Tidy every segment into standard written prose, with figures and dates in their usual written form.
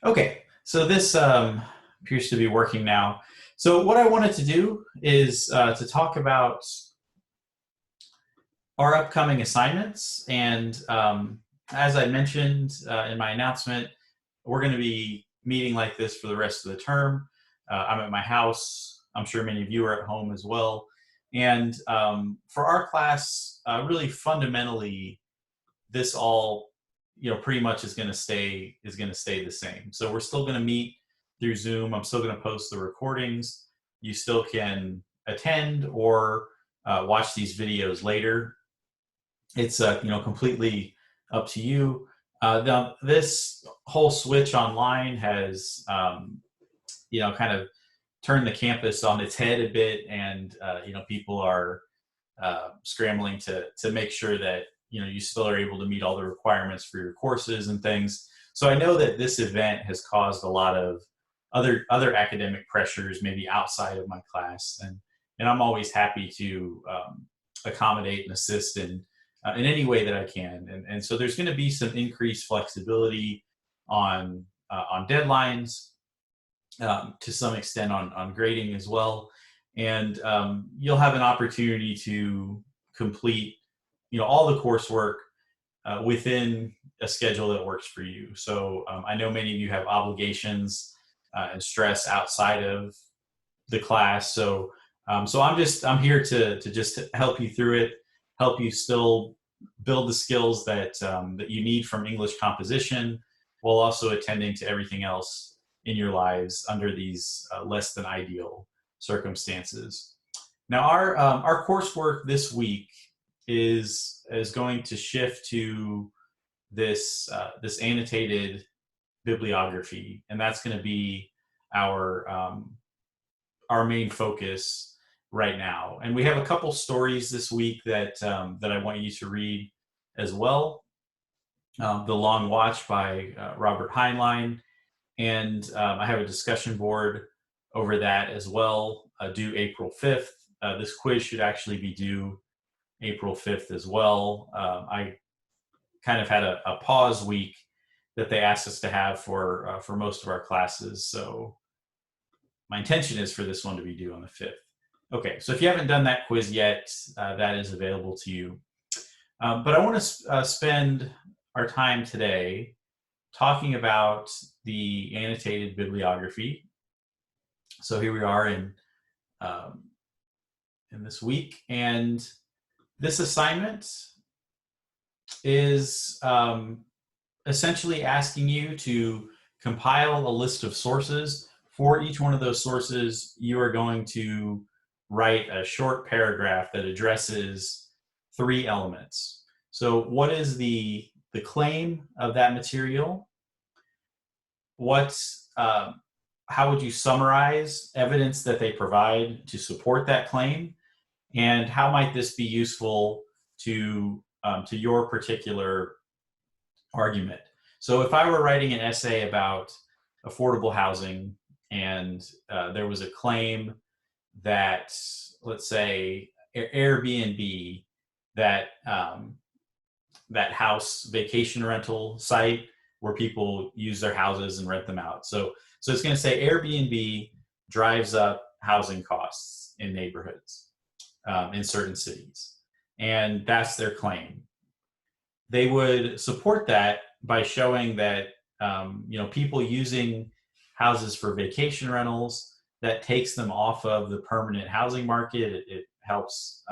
Okay, so this appears to be working now. So what I wanted to do is to talk about our upcoming assignments. And as I mentioned in my announcement, we're going to be meeting like this for the rest of the term. I'm at my house. I'm sure many of you are at home as well. And for our class, really fundamentally, this all pretty much is going to stay the same. So we're still going to meet through Zoom. I'm still going to post the recordings. You still can attend or watch these videos later. It's completely up to you. Now this whole switch online has kind of turned the campus on its head a bit, and people are scrambling to make sure that you still are able to meet all the requirements for your courses and things. So I know that this event has caused a lot of other academic pressures, maybe outside of my class, and I'm always happy to accommodate and assist in any way that I can. And so there's going to be some increased flexibility on deadlines, to some extent on grading as well. And you'll have an opportunity to complete all the coursework within a schedule that works for you. So I know many of you have obligations and stress outside of the class. So I'm here to just help you through it, help you still build the skills that you need from English composition, while also attending to everything else in your lives under these less than ideal circumstances. Now, our coursework this week is going to shift to this annotated bibliography, and that's going to be our our main focus right now. And we have a couple stories this week that I want you to read as well. The Long Watch by Robert Heinlein, and I have a discussion board over that as well, due April 5th. This quiz should actually be due April 5th as well. I kind of had a pause week that they asked us to have for most of our classes, so my intention is for this one to be due on the 5th. Okay, so if you haven't done that quiz yet, that is available to you. But I want to spend our time today talking about the annotated bibliography. So here we are in this week, and this assignment is essentially asking you to compile a list of sources. For each one of those sources, you are going to write a short paragraph that addresses 3 elements. So what is the claim of that material? How would you summarize evidence that they provide to support that claim? And how might this be useful to your particular argument? So if I were writing an essay about affordable housing, and there was a claim that, let's say, Airbnb, that house vacation rental site where people use their houses and rent them out. So it's going to say Airbnb drives up housing costs in neighborhoods in certain cities, and that's their claim. They would support that by showing that people using houses for vacation rentals, that takes them off of the permanent housing market. It helps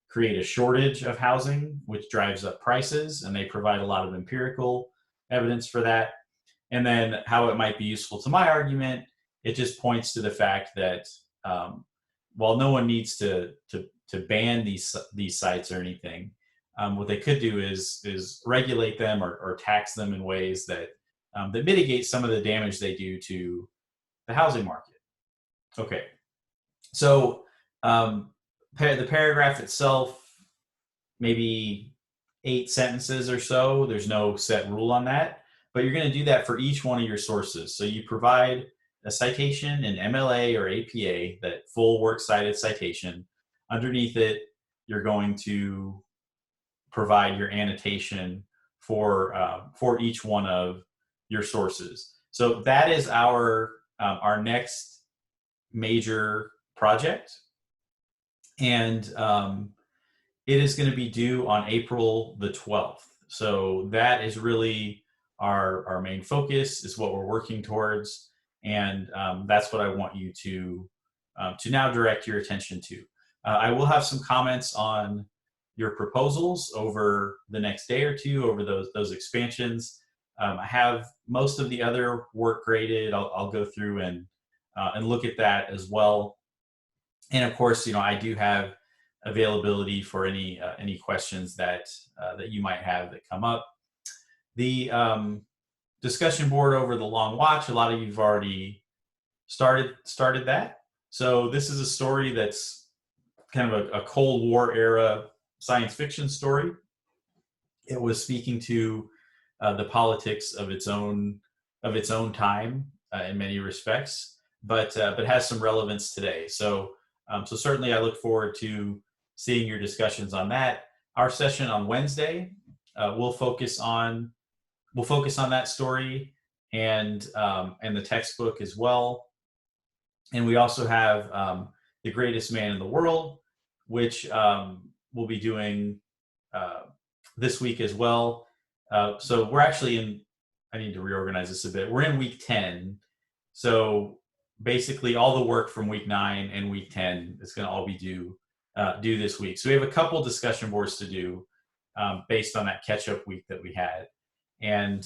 create a shortage of housing, which drives up prices, and they provide a lot of empirical evidence for that. And then how it might be useful to my argument, it just points to the fact that while no one needs to ban these sites or anything, what they could do is regulate them or tax them in ways that mitigate some of the damage they do to the housing market. Okay, so the paragraph itself, maybe 8 sentences or so. There's no set rule on that, but you're going to do that for each one of your sources. So you provide a citation in MLA or APA, that full works cited citation. Underneath it, you're going to provide your annotation for each one of your sources. So that is our next major project, and it is going to be due on April the 12th. So that is really our main focus, is what we're working towards, and that's what I want you to now direct your attention to. I will have some comments on your proposals over the next day or two, over those expansions. I have most of the other work graded. I'll go through and look at that as well. And of course, I do have availability for any questions that you might have that come up. The discussion board over the long watch, a lot of you've already started that. So this is a story that's kind of a Cold War era science fiction story. It was speaking to the politics of its own time in many respects, but has some relevance today. So certainly I look forward to seeing your discussions on that. Our session on Wednesday will focus on that story and the textbook as well. And we also have The Greatest Man in the World, which we'll be doing this week as well. So we're actually I need to reorganize this a bit. We're in week 10. So basically all the work from week 9 and week 10 is going to all be due this week. So we have a couple discussion boards to do based on that catch-up week that we had. And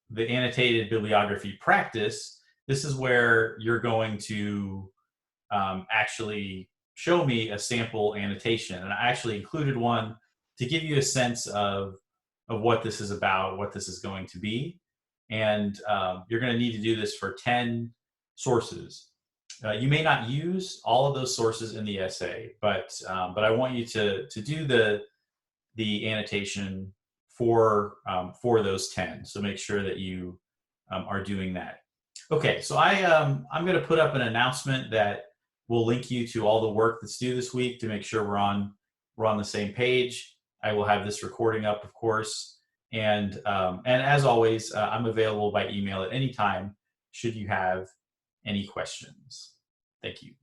the annotated bibliography practice, this is where you're going to actually show me a sample annotation. And I actually included one to give you a sense of what this is about, what this is going to be. And you're going to need to do this for 10 sources. You may not use all of those sources in the essay, but I want you to do the annotation for those 10. So make sure that you are doing that. Okay, so I'm going to put up an announcement that will link you to all the work that's due this week to make sure we're on the same page. I will have this recording up, of course, and as always, I'm available by email at any time should you have any questions. Thank you.